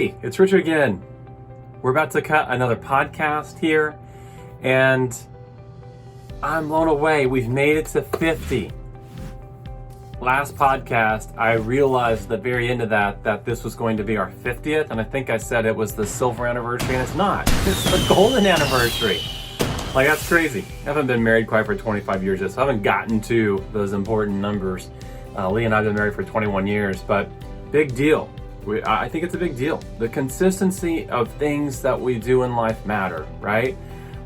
Hey, it's Richard again. We're about to cut another podcast here, and I'm blown away. We've made it to 50. Last podcast, I realized at the very end of that this was going to be our 50th, and I think I said it was the silver anniversary, and it's not. It's the golden anniversary. Like, that's crazy. I haven't been married quite for 25 years yet, so I haven't gotten to those important numbers. Lee and I have been married for 21 years, but big deal. I think it's a big deal. The consistency of things that we do in life matter, right?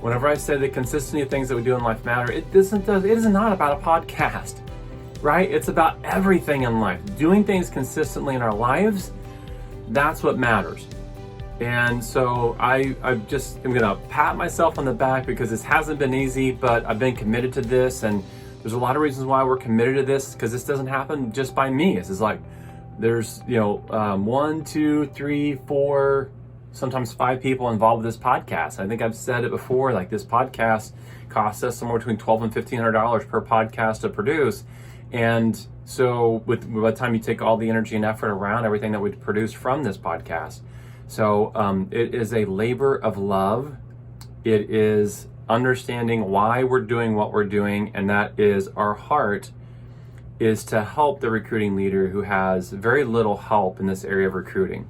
Whenever I say the consistency of things that we do in life matter, it is not about a podcast, right? It's about everything in life. Doing things consistently in our lives, that's what matters. And so I'm gonna pat myself on the back because this hasn't been easy, but I've been committed to this, and there's a lot of reasons why we're committed to this, because this doesn't happen just by me. This is like, there's 1, 2, 3, 4, sometimes 5 people involved with this podcast. I think I've said it before, like, this podcast costs us somewhere between $1,200 and $1,500 per podcast to produce. And so by the time you take all the energy and effort around everything that we produce from this podcast, so it is a labor of love. It is understanding why we're doing what we're doing, and that is our heart is to help the recruiting leader who has very little help in this area of recruiting.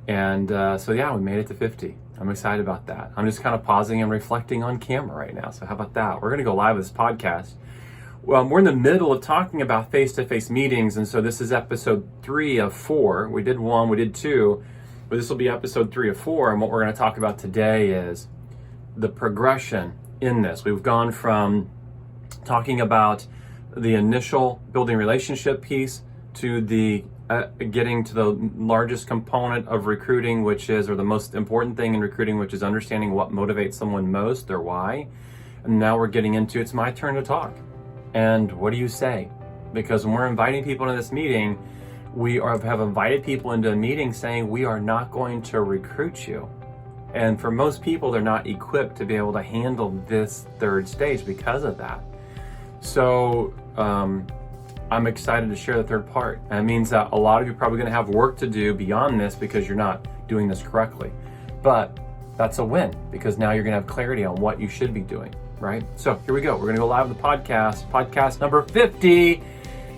And so we made it to 50. I'm excited about that. I'm just kind of pausing and reflecting on camera right now. So how about that? We're gonna go live with this podcast. Well, we're in the middle of talking about face-to-face meetings, and so this is episode 3 of 4. We did 1, we did 2, but this will be episode 3 of 4, and what we're gonna talk about today is the progression in this. We've gone from talking about the initial building relationship piece to the getting to the largest component of recruiting, which is, or the most important thing in recruiting, which is understanding what motivates someone most, their why. And now we're getting into, it's my turn to talk. And what do you say? Because when we're inviting people into this meeting, we have invited people into a meeting saying we are not going to recruit you. And for most people, they're not equipped to be able to handle this third stage because of that. So I'm excited to share the third part. And it means that a lot of you are probably going to have work to do beyond this because you're not doing this correctly. But that's a win, because now you're going to have clarity on what you should be doing, right? So here we go. We're going to go live with the podcast number 50,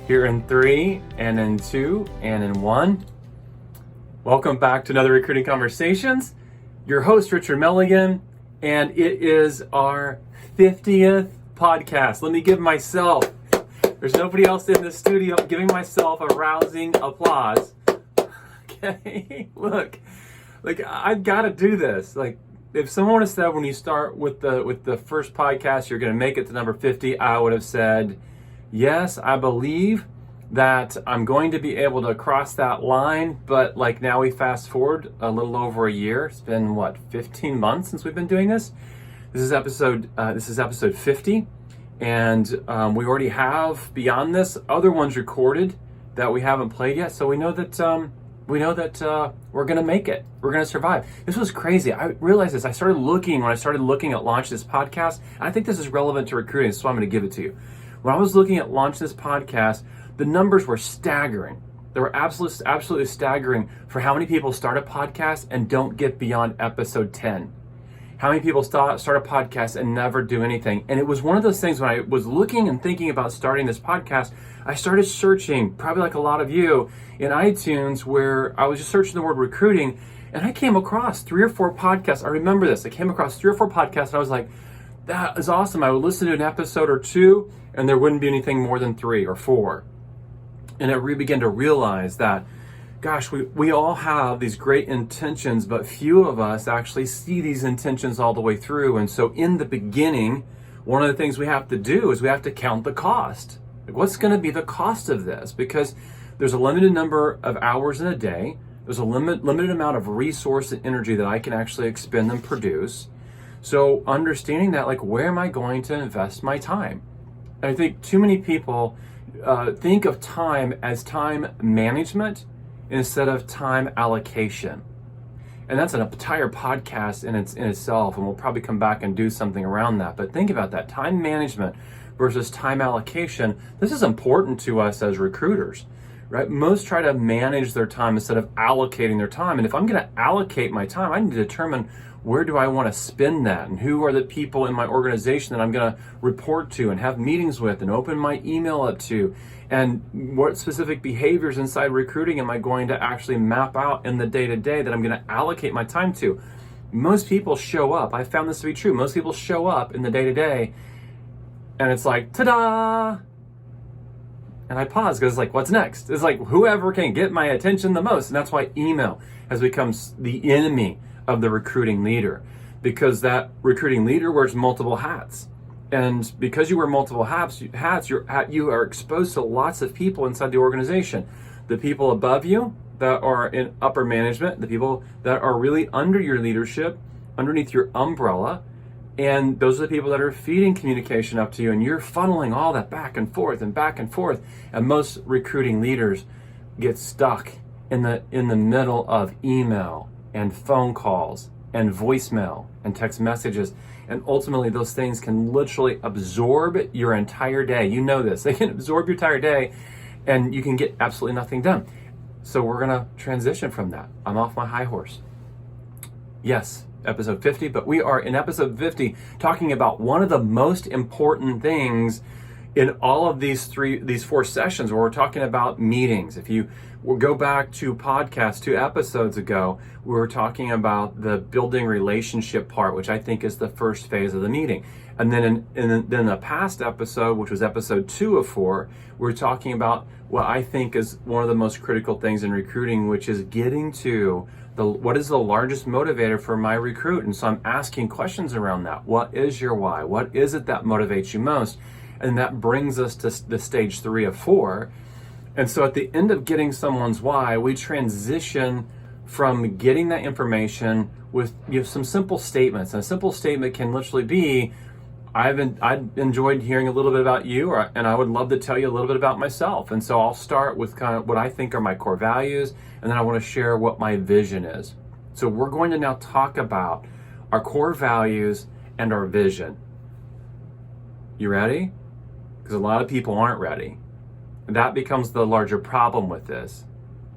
here in 3 and in 2 and in 1. Welcome back to another Recruiting Conversations. Your host, Richard Milligan, and it is our 50th podcast. Let me give myself, there's nobody else in the studio, giving myself a rousing applause. Okay, look, like, I've got to do this. Like, if someone would have said when you start with the first podcast you're going to make it to number 50, I would have said, yes, I believe that I'm going to be able to cross that line. But like, now we fast forward a little over a year. It's been 15 months since we've been doing this. This is episode 50, and we already have, beyond this, other ones recorded that we haven't played yet. So we know that we're gonna make it. We're gonna survive. This was crazy. I realized this. When I started looking at launch this podcast, and I think this is relevant to recruiting, so I'm gonna give it to you. When I was looking at launch this podcast, the numbers were staggering. They were absolutely staggering for how many people start a podcast and don't get beyond episode 10. How many people start a podcast and never do anything? And it was one of those things when I was looking and thinking about starting this podcast, I started searching, probably like a lot of you, in iTunes, where I was just searching the word recruiting, and I came across 3 or 4 podcasts. I remember this. I came across 3 or 4 podcasts, and I was like, that is awesome. I would listen to an episode or 2, and there wouldn't be anything more than 3 or 4. And I really began to realize that, gosh, we all have these great intentions, but few of us actually see these intentions all the way through. And so in the beginning, one of the things we have to do is we have to count the cost. Like, what's going to be the cost of this? Because there's a limited number of hours in a day. There's a limited amount of resource and energy that I can actually expend and produce. So understanding that, like, where am I going to invest my time? And I think too many people think of time as time management instead of time allocation. And that's an entire podcast in itself, and we'll probably come back and do something around that. But think about that, time management versus time allocation. This is important to us as recruiters, right? Most try to manage their time instead of allocating their time. And if I'm going to allocate my time, I need to determine where do I want to spend that, and who are the people in my organization that I'm going to report to and have meetings with and open my email up to, and what specific behaviors inside recruiting am I going to actually map out in the day-to-day that I'm going to allocate my time to. Most people show up. I found this to be true. Most people show up in the day-to-day and it's like, ta-da! And I pause because it's like, what's next? It's like whoever can get my attention the most. And that's why email has become the enemy of the recruiting leader, because that recruiting leader wears multiple hats. And because you wear multiple hats, you are exposed to lots of people inside the organization. The people above you that are in upper management, the people that are really under your leadership, underneath your umbrella, and those are the people that are feeding communication up to you, and you're funneling all that back and forth and back and forth. And most recruiting leaders get stuck in the middle of email and phone calls and voicemail and text messages. And ultimately those things can literally absorb your entire day. You know this. They can absorb your entire day and you can get absolutely nothing done. So we're gonna transition from that. I'm off my high horse. Yes, episode 50, but we are in episode 50 talking about one of the most important things in all of these four sessions, where we're talking about meetings. If you will go back to podcast 2 episodes ago, we were talking about the building relationship part, which I think is the first phase of the meeting. And then in the past episode, which was episode 2 of 4, we're talking about what I think is one of the most critical things in recruiting, which is getting to what is the largest motivator for my recruit. And so I'm asking questions around that. What is your why? What is it that motivates you most? And that brings us to the stage 3 of 4. And so at the end of getting someone's why, we transition from getting that information with some simple statements. And a simple statement can literally be, I've enjoyed hearing a little bit about you, and I would love to tell you a little bit about myself. And so I'll start with kind of what I think are my core values, and then I want to share what my vision is. So we're going to now talk about our core values and our vision. You ready? Because a lot of people aren't ready. And that becomes the larger problem with this,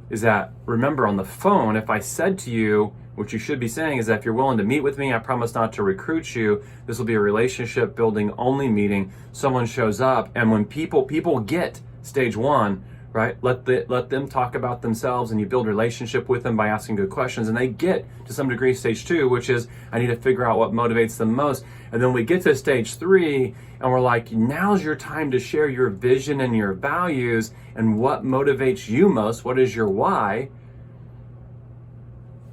is that, remember, on the phone, if I said to you, what you should be saying is that if you're willing to meet with me, I promise not to recruit you. This will be a relationship building only meeting. Someone shows up, and when people get stage 1, right? Let them talk about themselves, and you build a relationship with them by asking good questions, and they get to some degree stage 2, which is I need to figure out what motivates them most. And then we get to stage 3, and we're like, now's your time to share your vision and your values and what motivates you most. What is your why?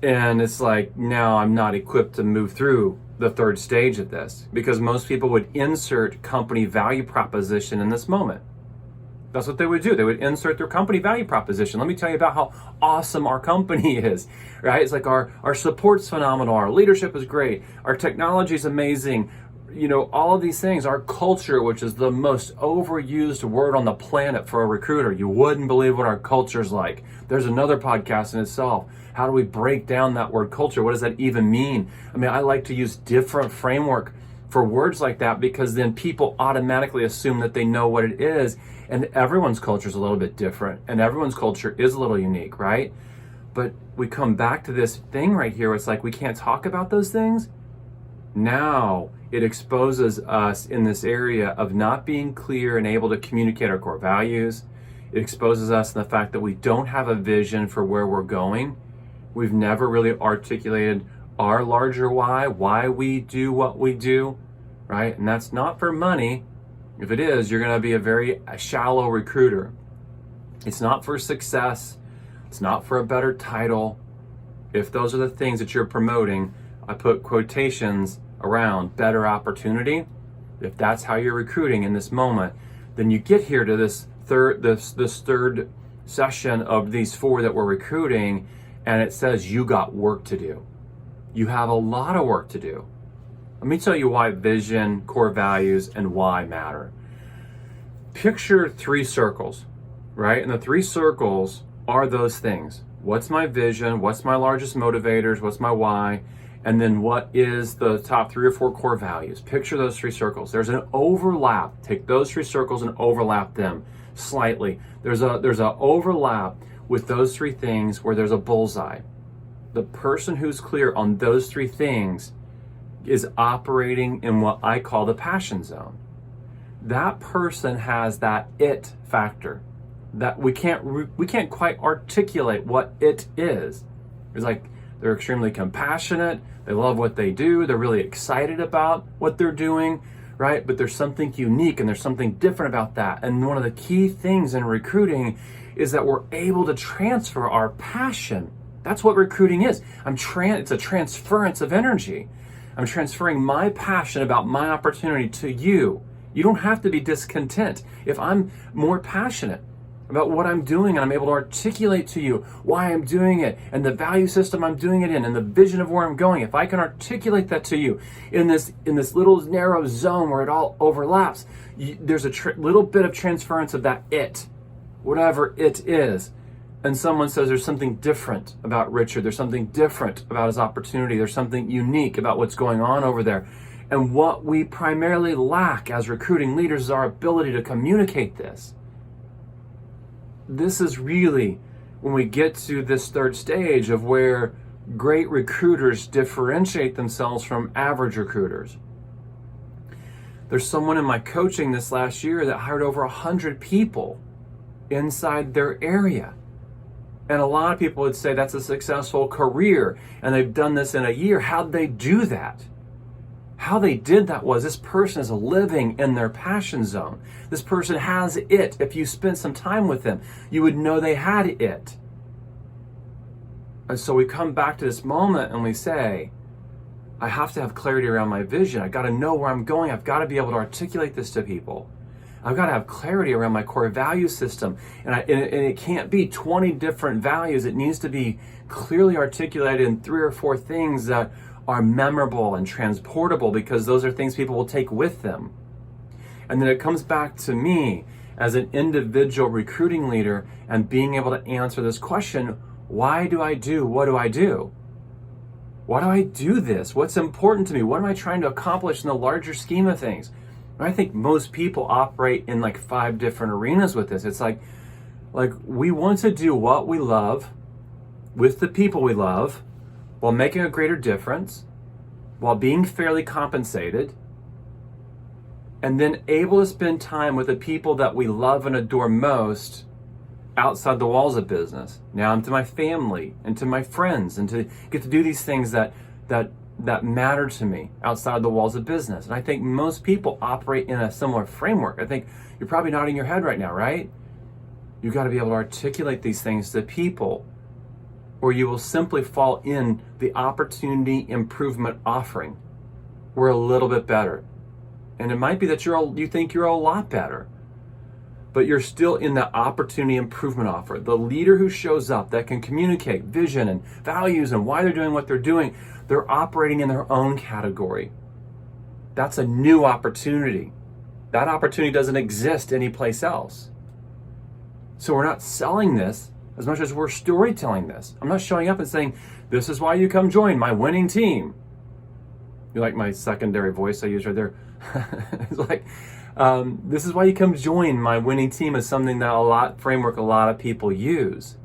And it's like, now I'm not equipped to move through the 3rd stage of this, because most people would insert company value proposition in this moment. That's what they would do. They would insert their company value proposition. Let me tell you about how awesome our company is, right? It's like our support's phenomenal. Our leadership is great. Our technology is amazing. You know, all of these things. Our culture, which is the most overused word on the planet for a recruiter. You wouldn't believe what our culture is like. There's another podcast in itself. How do we break down that word culture? What does that even mean? I mean, I like to use different framework for words like that, because then people automatically assume that they know what it is. And everyone's culture is a little bit different, and everyone's culture is a little unique, right? But we come back to this thing right here where it's like we can't talk about those things. Now it exposes us in this area of not being clear and able to communicate our core values. It exposes us in the fact that we don't have a vision for where we're going. We've never really articulated our larger why we do what we do, right? And that's not for money. If it is, you're going to be a very shallow recruiter. It's not for success. It's not for a better title. If those are the things that you're promoting, I put quotations around better opportunity. If that's how you're recruiting in this moment, then you get here to this third session of these 4 that we're recruiting, and it says you got work to do. You have a lot of work to do. Let me tell you why vision, core values, and why matter. Picture 3 circles, right? And the 3 circles are those things. What's my vision? What's my largest motivators? What's my why? And then what is the top 3 or 4 core values? Picture those 3 circles. There's an overlap. Take those 3 circles and overlap them slightly. There's a overlap with those 3 things where there's a bullseye. The person who's clear on those 3 things is operating in what I call the passion zone. That person has that it factor that we can't quite articulate what it is. It's like they're extremely compassionate, they love what they do, they're really excited about what they're doing, right? But there's something unique and there's something different about that. And one of the key things in recruiting is that we're able to transfer our passion. That's what recruiting is. It's a transference of energy. I'm transferring my passion about my opportunity to you. You don't have to be discontent. If I'm more passionate about what I'm doing and I'm able to articulate to you why I'm doing it and the value system I'm doing it in and the vision of where I'm going, if I can articulate that to you in this little narrow zone where it all overlaps, there's a little bit of transference of that it, whatever it is. And someone says there's something different about Richard, there's something different about his opportunity, there's something unique about what's going on over there. And what we primarily lack as recruiting leaders is our ability to communicate this. This is really when we get to this 3rd stage of where great recruiters differentiate themselves from average recruiters. There's someone in my coaching this last year that hired over 100 people inside their area. And a lot of people would say that's a successful career and they've done this in a year. How'd they do that? How they did that was this person is living in their passion zone. This person has it. If you spent some time with them, you would know they had it. And so we come back to this moment and we say, I have to have clarity around my vision. I got to know where I'm going. I've got to be able to articulate this to people. I've got to have clarity around my core value system. And it can't be 20 different values. It needs to be clearly articulated in 3 or 4 things that are memorable and transportable, because those are things people will take with them. And then it comes back to me as an individual recruiting leader and being able to answer this question, why do I do what do I do? Why do I do this? What's important to me? What am I trying to accomplish in the larger scheme of things? And I think most people operate in like 5 different arenas with this. It's like we want to do what we love with the people we love, while making a greater difference, while being fairly compensated, and then able to spend time with the people that we love and adore most outside the walls of business. Now I'm to my family and to my friends and to get to do these things that matter to me outside the walls of business. And I think most people operate in a similar framework. I think you're probably nodding your head right now, right? You've got to be able to articulate these things to people, or you will simply fall in the opportunity improvement offering. We're a little bit better. And it might be that you think you're a lot better, but you're still in the opportunity improvement offer. The leader who shows up that can communicate vision and values and why they're doing what they're doing, they're operating in their own category. That's a new opportunity. That opportunity doesn't exist anyplace else. So we're not selling this as much as we're storytelling this. I'm not showing up and saying, this is why you come join my winning team. You like my secondary voice I use right there? It's like, this is why you come join my winning team is something that framework a lot of people use.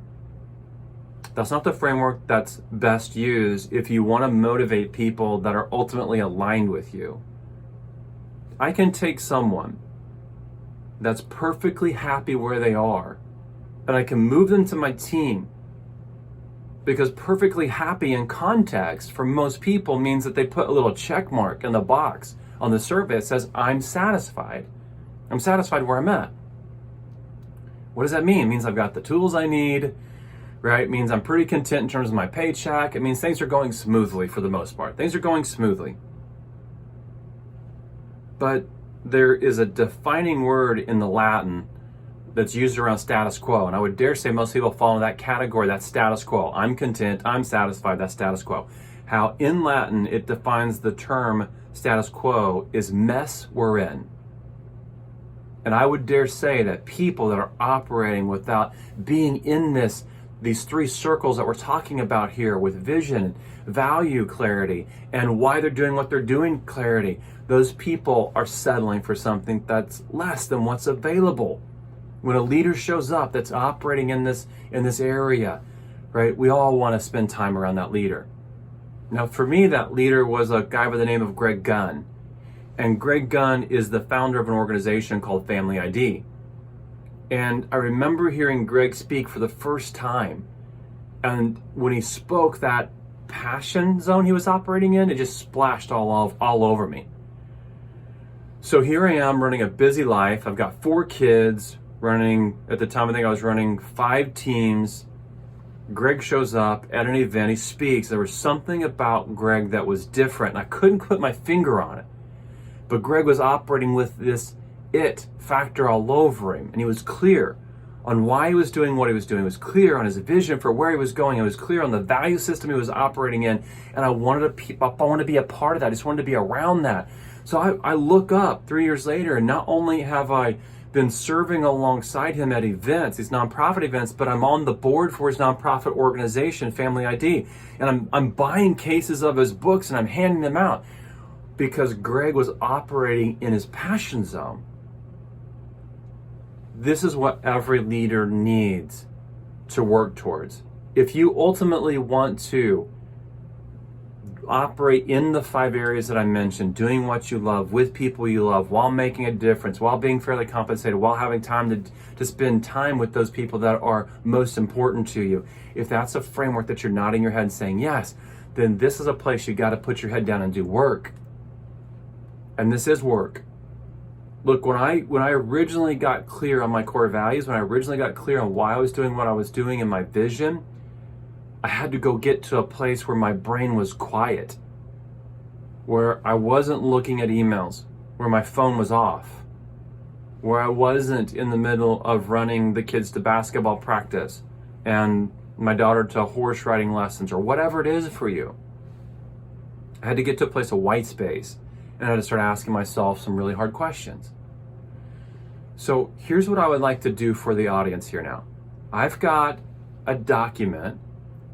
That's not the framework that's best used if you want to motivate people that are ultimately aligned with you. I can take someone that's perfectly happy where they are, and I can move them to my team, because perfectly happy in context for most people means that they put a little check mark in the box on the survey that says, I'm satisfied. I'm satisfied where I'm at. What does that mean? It means I've got the tools I need, right? It means I'm pretty content in terms of my paycheck. It means things are going smoothly for the most part. Things are going smoothly. But there is a defining word in the Latin that's used around status quo. And I would dare say most people fall in that category, that's status quo. I'm content, I'm satisfied, that's status quo. How in Latin it defines the term status quo is mess we're in. And I would dare say that people that are operating without being in this these three circles that we're talking about here with vision, value, clarity, and why they're doing what they're doing, clarity, those people are settling for something that's less than what's available. When a leader shows up that's operating in this area, right, we all want to spend time around that leader. Now, for me, that leader was a guy by the name of Greg Gunn. And Greg Gunn is the founder of an organization called Family ID. And I remember hearing Greg speak for the first time. And when he spoke, that passion zone he was operating in, it just splashed all over me. So here I am running a busy life. I've got 4 kids running, at the time I think I was running 5 teams. Greg shows up at an event, he speaks. There was something about Greg that was different, and I couldn't put my finger on it. But Greg was operating with this it factor all over him, and he was clear on why he was doing what he was doing. He was clear on his vision for where he was going. He was clear on the value system he was operating in, and I wanted to be a part of that. I just wanted to be around that. So I look up 3 years later, and not only have I been serving alongside him at events, these nonprofit events, but I'm on the board for his nonprofit organization, Family ID, and I'm buying cases of his books and I'm handing them out because Greg was operating in his passion zone. This is what every leader needs to work towards. If you ultimately want to operate in the 5 areas that I mentioned, doing what you love, with people you love, while making a difference, while being fairly compensated, while having time to spend time with those people that are most important to you, if that's a framework that you're nodding your head and saying yes, then this is a place you got to put your head down and do work. And this is work. Look, when I originally got clear on my core values, when I originally got clear on why I was doing what I was doing and my vision, I had to go get to a place where my brain was quiet, where I wasn't looking at emails, where my phone was off, where I wasn't in the middle of running the kids to basketball practice and my daughter to horse riding lessons or whatever it is for you. I had to get to a place of white space, and I had to start asking myself some really hard questions. So here's what I would like to do for the audience here now. I've got a document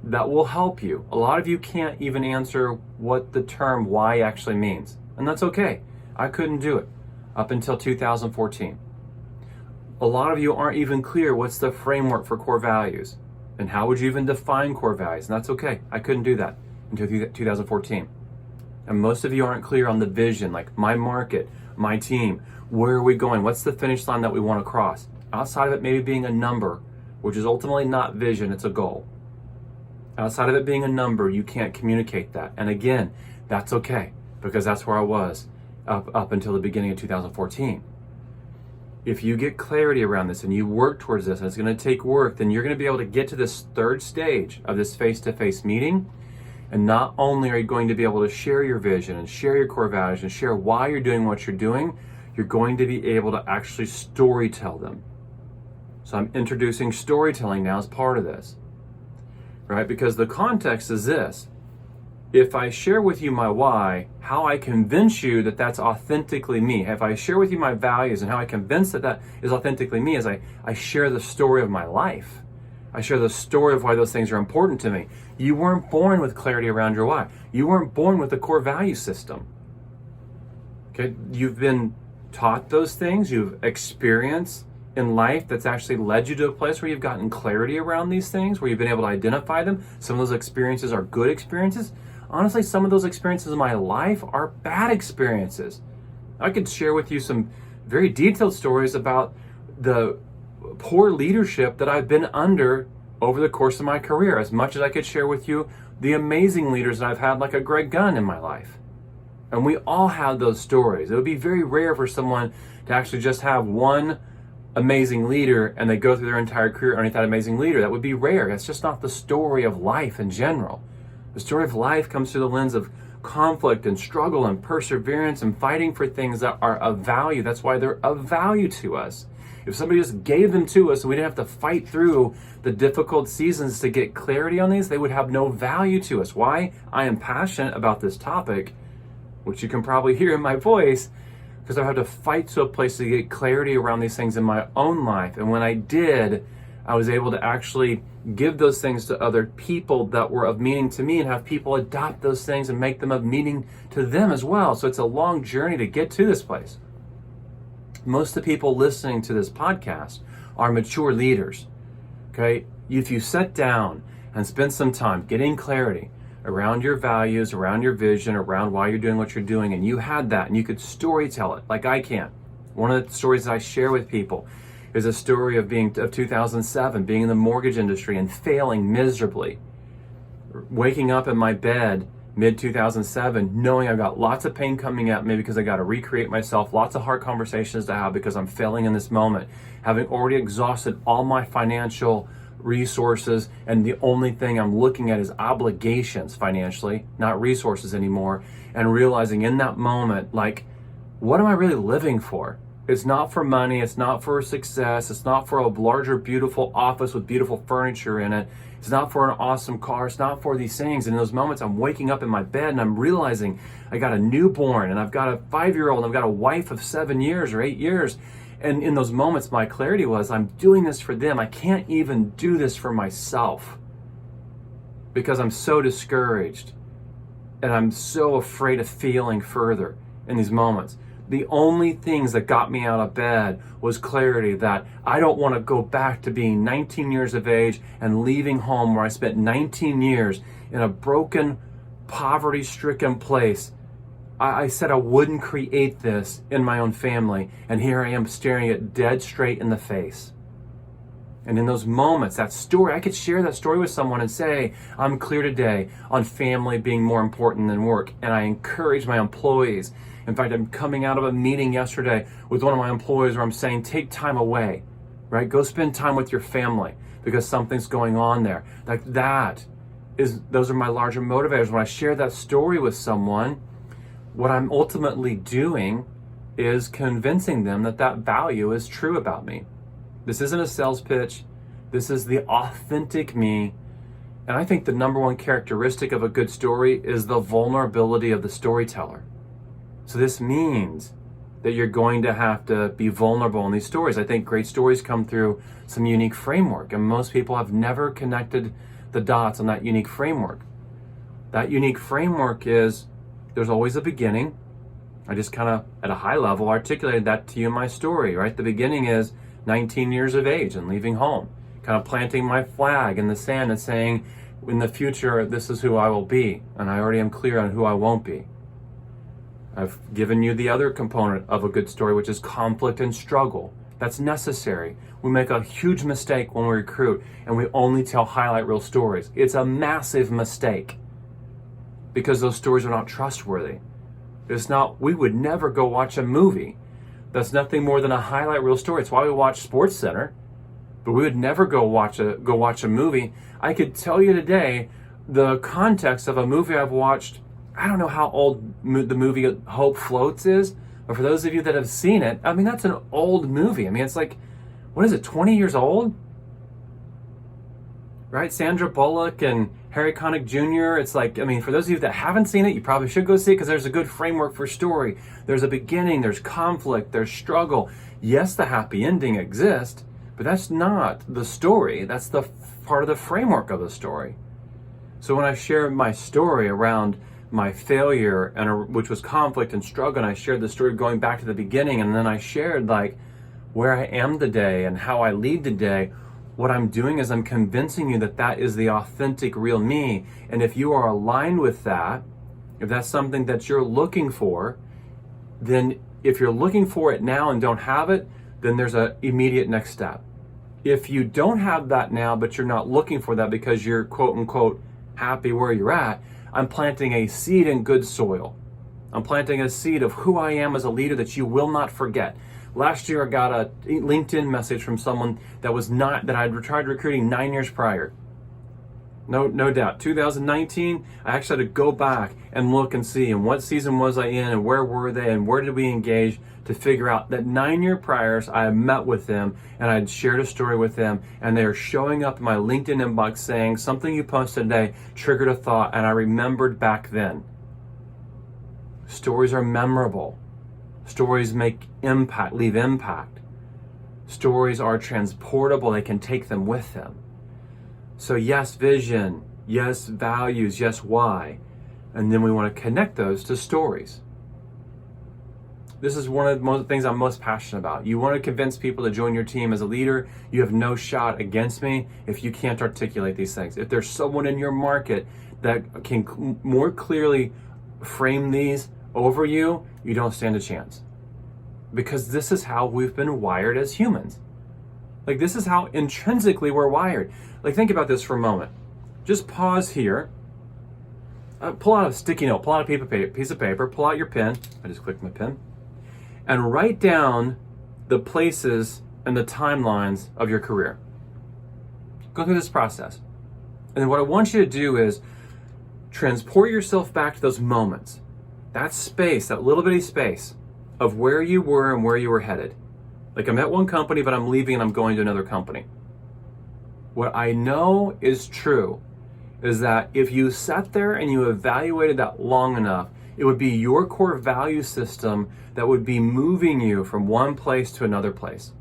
that will help you. A lot of you can't even answer what the term why actually means, and that's okay. I couldn't do it up until 2014. A lot of you aren't even clear what's the framework for core values, and how would you even define core values, and that's okay. I couldn't do that until 2014. And most of you aren't clear on the vision, like my market, my team, where are we going? What's the finish line that we want to cross? Outside of it maybe being a number, which is ultimately not vision, it's a goal. Outside of it being a number, you can't communicate that. And again, that's okay, because that's where I was up until the beginning of 2014. If you get clarity around this and you work towards this, and it's going to take work, then you're going to be able to get to this 3rd stage of this face-to-face meeting. And not only are you going to be able to share your vision and share your core values and share why you're doing what you're doing, you're going to be able to actually storytell them. So I'm introducing storytelling now as part of this, right? Because the context is this. If I share with you my why, how I convince you that that's authentically me, if I share with you my values and how I convince that is authentically me, is I share the story of my life. I share the story of why those things are important to me. You weren't born with clarity around your why. You weren't born with the core value system. Okay, you've been taught those things. You've experienced in life that's actually led you to a place where you've gotten clarity around these things, where you've been able to identify them. Some of those experiences are good experiences. Honestly, some of those experiences in my life are bad experiences. I could share with you some very detailed stories about the poor leadership that I've been under over the course of my career, as much as I could share with you the amazing leaders that I've had, like a Greg Gunn in my life. And we all have those stories. It would be very rare for someone to actually just have one amazing leader and they go through their entire career underneath that amazing leader. That would be rare. That's just not the story of life in general. The story of life comes through the lens of conflict and struggle and perseverance and fighting for things that are of value. That's why they're of value to us. If somebody just gave them to us and we didn't have to fight through the difficult seasons to get clarity on these, they would have no value to us. Why? I am passionate about this topic, which you can probably hear in my voice, because I had to fight to a place to get clarity around these things in my own life. And when I did, I was able to actually give those things to other people that were of meaning to me and have people adopt those things and make them of meaning to them as well. So it's a long journey to get to this place. Most of the people listening to this podcast are mature leaders, okay? If you sit down and spend some time getting clarity around your values, around your vision, around why you're doing what you're doing, and you had that and you could story tell it like I can. One of the stories that I share with people is a story of 2007, being in the mortgage industry and failing miserably. Waking up in my bed mid-2007, knowing I've got lots of pain coming at me because I got to recreate myself, lots of hard conversations to have because I'm failing in this moment, having already exhausted all my financial resources, and the only thing I'm looking at is obligations financially, not resources anymore, and realizing in that moment, like, what am I really living for? It's not for money, it's not for success, it's not for a larger, beautiful office with beautiful furniture in it, it's not for an awesome car, it's not for these things. And in those moments, I'm waking up in my bed and I'm realizing I got a newborn and I've got a 5-year-old and I've got a wife of 7 years or 8 years. And in those moments, my clarity was, I'm doing this for them. I can't even do this for myself because I'm so discouraged and I'm so afraid of failing further in these moments. The only things that got me out of bed was clarity that I don't want to go back to being 19 years of age and leaving home where I spent 19 years in a broken, poverty-stricken place. I said I wouldn't create this in my own family, and here I am staring it dead straight in the face. And in those moments, that story, I could share that story with someone and say, I'm clear today on family being more important than work. And I encourage my employees. In fact, I'm coming out of a meeting yesterday with one of my employees where I'm saying, take time away, right? Go spend time with your family because something's going on there. Like those are my larger motivators. When I share that story with someone, what I'm ultimately doing is convincing them that that value is true about me. This isn't a sales pitch. This is the authentic me. And I think the number one characteristic of a good story is the vulnerability of the storyteller. So this means that you're going to have to be vulnerable in these stories. I think great stories come through some unique framework, and most people have never connected the dots on that unique framework. That unique framework is there's always a beginning. I just kind of, at a high level, articulated that to you in my story, right? The beginning is 19 years of age and leaving home, kind of planting my flag in the sand and saying, in the future, this is who I will be, and I already am clear on who I won't be. I've given you the other component of a good story, which is conflict and struggle. That's necessary. We make a huge mistake when we recruit and we only tell highlight reel stories. It's a massive mistake because those stories are not trustworthy. We would never go watch a movie that's nothing more than a highlight reel story. It's why we watch SportsCenter, but we would never go watch a movie. I could tell you today the context of a movie I've watched. I don't know how old the movie Hope Floats is, but for those of you that have seen it, I mean, that's an old movie. I mean, it's like, what is it, 20 years old? Right? Sandra Bullock and Harry Connick Jr. It's like, I mean, for those of you that haven't seen it, you probably should go see it because there's a good framework for story. There's a beginning, there's conflict, there's struggle. Yes, the happy ending exists, but that's not the story. That's the part of the framework of the story. So when I share my story around my failure, which was conflict and struggle, and I shared the story going back to the beginning, and then I shared like where I am today and how I lead today, what I'm doing is I'm convincing you that that is the authentic real me. And if you are aligned with that, if that's something that you're looking for, then if you're looking for it now and don't have it, then there's an immediate next step. If you don't have that now, but you're not looking for that because you're quote unquote happy where you're at, I'm planting a seed in good soil. I'm planting a seed of who I am as a leader that you will not forget. Last year, I got a LinkedIn message from someone that I'd tried recruiting 9 years prior. No doubt. 2019, I actually had to go back and look and see, and what season was I in, and where were they, and where did we engage to figure out that 9 year priors, I had met with them, and I had shared a story with them, and they are showing up in my LinkedIn inbox saying, something you posted today triggered a thought, and I remembered back then. Stories are memorable. Stories make impact, leave impact. Stories are transportable. They can take them with them. So yes, vision, yes, values, yes, why. And then we want to connect those to stories. This is one of the things I'm most passionate about. You want to convince people to join your team as a leader, you have no shot against me if you can't articulate these things. If there's someone in your market that can more clearly frame these over you, you don't stand a chance. Because this is how we've been wired as humans. Like, this is how intrinsically we're wired. Like, think about this for a moment. Just pause here. Pull out a sticky note, pull out a piece of paper, pull out your pen. I just clicked my pen. And write down the places and the timelines of your career. Go through this process. And then what I want you to do is transport yourself back to those moments. That space, that little bitty space of where you were and where you were headed. Like, I'm at one company, but I'm leaving and I'm going to another company. What I know is true is that if you sat there and you evaluated that long enough, it would be your core value system that would be moving you from one place to another place.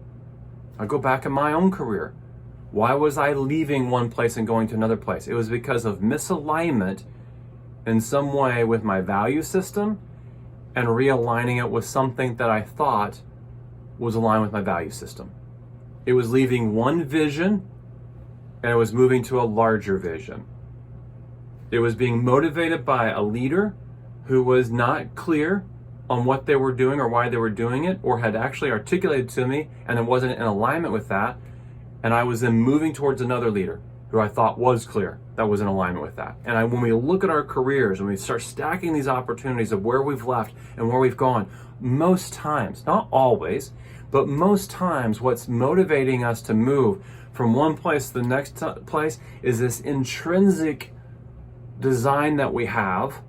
I go back in my own career. Why was I leaving one place and going to another place? It was because of misalignment in some way with my value system and realigning it with something that I thought was aligned with my value system. It was leaving one vision and it was moving to a larger vision. It was being motivated by a leader who was not clear on what they were doing or why they were doing it, or had actually articulated to me and it wasn't in alignment with that. And I was then moving towards another leader who I thought was clear, that was in alignment with that. And when we look at our careers and we start stacking these opportunities of where we've left and where we've gone, most times, not always, but most times what's motivating us to move from one place to the next place is this intrinsic design that we have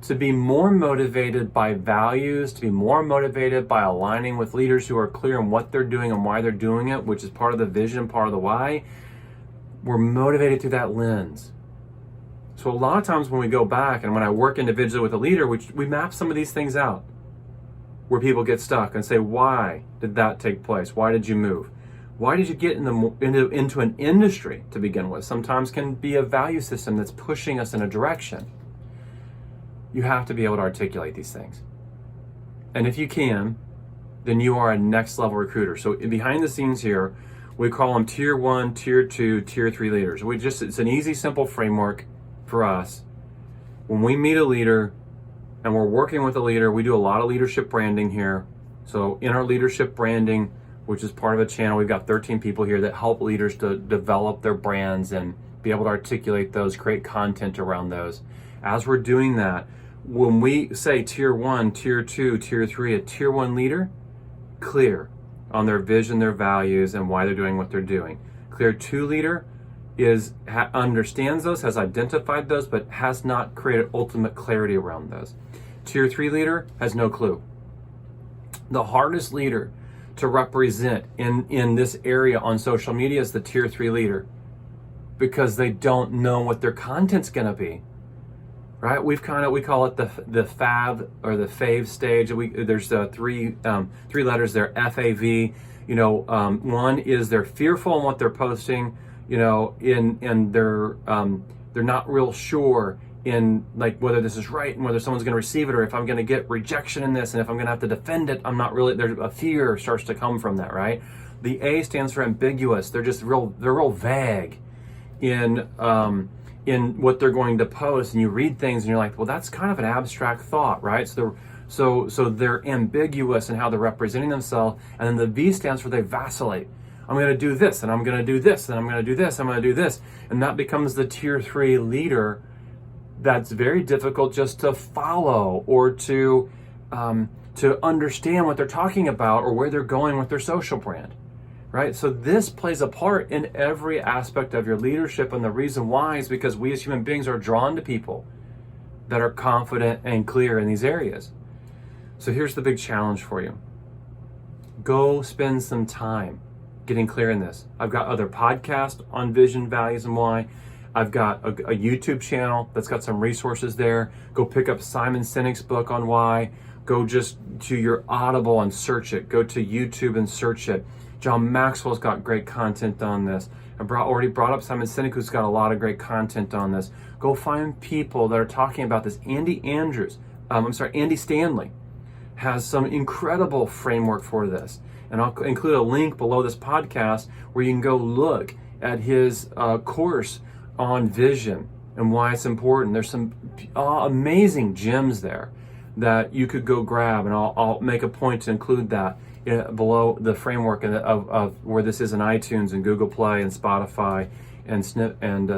to be more motivated by values, to be more motivated by aligning with leaders who are clear on what they're doing and why they're doing it, which is part of the vision, part of the why. We're motivated through that lens. So a lot of times when we go back and when I work individually with a leader, we map some of these things out where people get stuck and say, why did that take place? Why did you move? Why did you get into an industry to begin with? Sometimes can be a value system that's pushing us in a direction. You have to be able to articulate these things. And if you can, then you are a next level recruiter. So behind the scenes here, we call them tier 1, tier 2, tier 3 leaders. It's an easy, simple framework for us. When we meet a leader and we're working with a leader, we do a lot of leadership branding here. So in our leadership branding, which is part of a channel, we've got 13 people here that help leaders to develop their brands and be able to articulate those, create content around those. As we're doing that, when we say tier 1, tier 2, tier 3, a tier 1 leader, clear on their vision, their values, and why they're doing what they're doing. Clear 2 leader understands those, has identified those, but has not created ultimate clarity around those. Tier 3 leader has no clue. The hardest leader to represent in this area on social media is the tier 3 leader, because they don't know what their content's gonna be. Right, we call it the FAV or the FAV stage. There's three letters there, FAV. One is they're fearful in what they're posting. And they're not real sure in like whether this is right and whether someone's going to receive it, or if I'm going to get rejection in this, and if I'm going to have to defend it. I'm not really. There's a fear starts to come from that, right? The A stands for ambiguous. They're real vague in what they're going to post, and you read things and you're like, well, that's kind of an abstract thought, right? So they're ambiguous in how they're representing themselves. And then the V stands for they vacillate. I'm going to do this, and I'm going to do this, and I'm going to do this, I'm going to do this. And that becomes the tier 3 leader that's very difficult just to follow or to understand what they're talking about or where they're going with their social brand. Right? So this plays a part in every aspect of your leadership, and the reason why is because we as human beings are drawn to people that are confident and clear in these areas. So here's the big challenge for you. Go spend some time getting clear in this. I've got other podcasts on vision, values, and why. I've got a YouTube channel that's got some resources there. Go pick up Simon Sinek's book on why. Go just to your Audible and search it. Go to YouTube and search it. John Maxwell's got great content on this. I already brought up Simon Sinek, who's got a lot of great content on this. Go find people that are talking about this. Andy Stanley has some incredible framework for this. And I'll include a link below this podcast where you can go look at his course on vision and why it's important. There's some amazing gems there that you could go grab, and I'll make a point to include that below the framework of where this is in iTunes and Google Play and Spotify and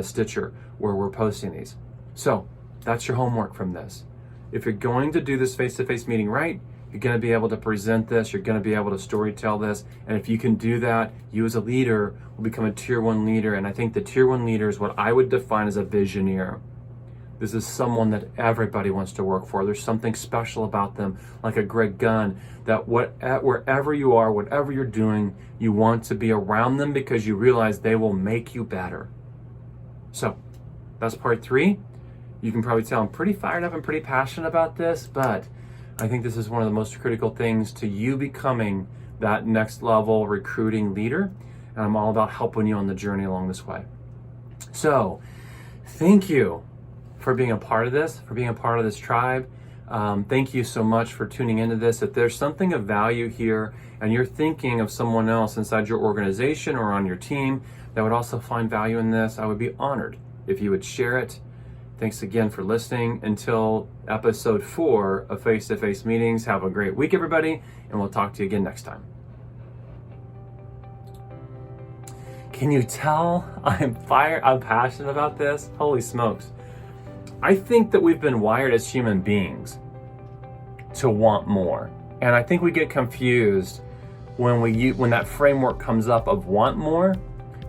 Stitcher, where we're posting these. So that's your homework from this. If you're going to do this face-to-face meeting right, you're going to be able to present this, you're going to be able to storytell this, and if you can do that, you as a leader will become a tier 1 leader. And I think the tier 1 leader is what I would define as a visioneer. This is someone that everybody wants to work for. There's something special about them, like a Greg Gunn, that wherever you are, whatever you're doing, you want to be around them because you realize they will make you better. So that's part 3. You can probably tell I'm pretty fired up and pretty passionate about this, but I think this is one of the most critical things to you becoming that next level recruiting leader. And I'm all about helping you on the journey along this way. So thank you for being a part of this, for being a part of this tribe. Thank you so much for tuning into this. If there's something of value here and you're thinking of someone else inside your organization or on your team that would also find value in this, I would be honored if you would share it. Thanks again for listening. Until episode 4 of Face-to-Face Meetings, have a great week, everybody, and we'll talk to you again next time. Can you tell I'm passionate about this? Holy smokes. I think that we've been wired as human beings to want more. And I think we get confused when that framework comes up of want more.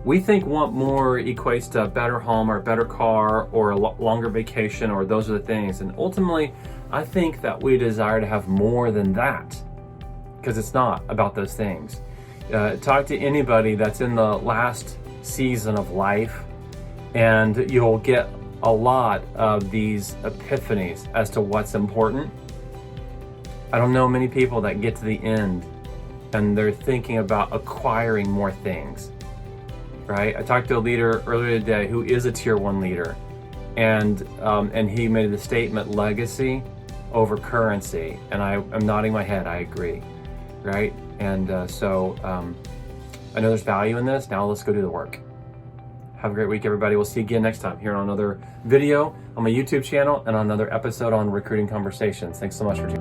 We think want more equates to a better home or a better car or a longer vacation, or those are the things. And ultimately, I think that we desire to have more than that, because it's not about those things. Talk to anybody that's in the last season of life, and you'll get a lot of these epiphanies as to what's important. I don't know many people that get to the end and they're thinking about acquiring more things, right? I talked to a leader earlier today who is a tier 1 leader, and he made the statement legacy over currency, and I'm nodding my head, I agree, right? And so I know there's value in this. Now let's go do the work. Have a great week, everybody. We'll see you again next time here on another video on my YouTube channel and on another episode on Recruiting Conversations. Thanks so much for tuning in.